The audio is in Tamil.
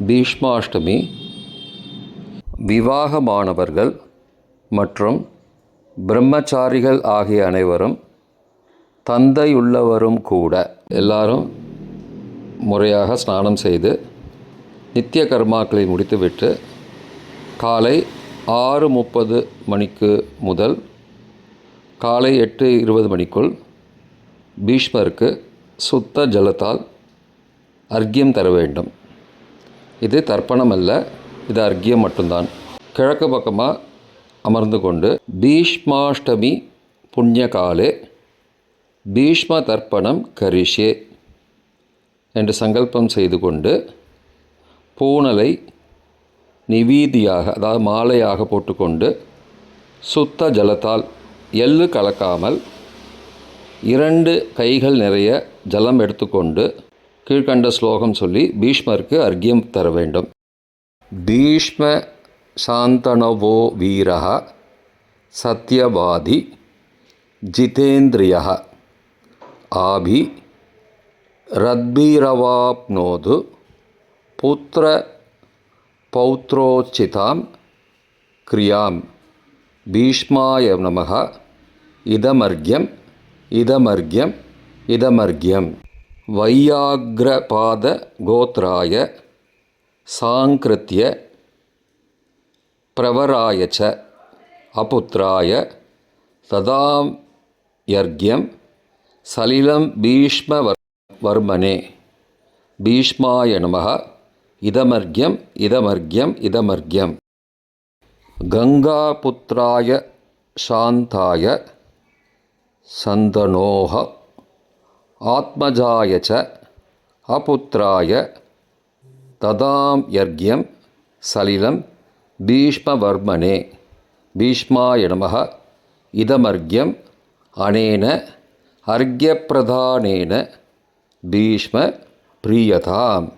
பீஷ்மாஷ்டமி விவாகமானவர்கள் மற்றும் பிரம்மச்சாரிகள் ஆகிய அனைவரும், தந்தையுள்ளவரும் கூட எல்லாரும் முறையாக ஸ்நானம் செய்து நித்திய கர்மாக்களை முடித்துவிட்டு காலை 6:30 மணிக்கு முதல் காலை 8:20 மணிக்குள் பீஷ்மருக்கு சுத்த ஜலத்தால் அர்க்கியம் தர வேண்டும். இது தர்ப்பணம் அல்ல, இது அர்க்கியம் மட்டும்தான். கிழக்கு பக்கமாக அமர்ந்து கொண்டு பீஷ்மாஷ்டமி புண்ணியகாலே பீஷ்ம தர்ப்பணம் கரிஷ்யே என்று சங்கல்பம் செய்து கொண்டு பூணலை நிவீதியாக, அதாவது மாலையாக போட்டுக்கொண்டு சுத்த ஜலத்தால் எள்ளு கலக்காமல் 2 கைகள் நிறைய ஜலம் எடுத்துக்கொண்டு கீழ்கண்ட ஸ்லோகம் சொல்லி பீஷ்மருக்கு அர்க்கியம் தர வேண்டும். பீஷ்ம சாந்தனவோ வீரः சத்யவாதி ஜிதேந்திரியः ஆபி ரத்பீரவாப்னோது புத்திர பௌத்ரோச்சிதாம் கிரியாம் பீஷ்மாய நமः இதமர்க்யம் இதமர்க்யம் இதமர்க்யம் வையாக்ரபாத கோத்ராய சாங்கிருத்ய பிரவராய ச அபுத்ராய ததாம்யர்க்யம் சலிலம் பீஷ்மவர்மனே பீஷ்மாய நமः இதமர்க்யம் இதமர்க்யம் இதமர்க்யம் கங்காபுத்ராய சாந்தாய சந்தனோஹ ஆத்மஜாய ச அபுத்ராய ததாம்யர்க்யம் சலிலம் பீஷ்மவர்மனே பீஷ்மாய நமः இதமர்க்யம் அனேன அர்க்யப்பிரதானேன பீஷ்ம பிரியதாம்.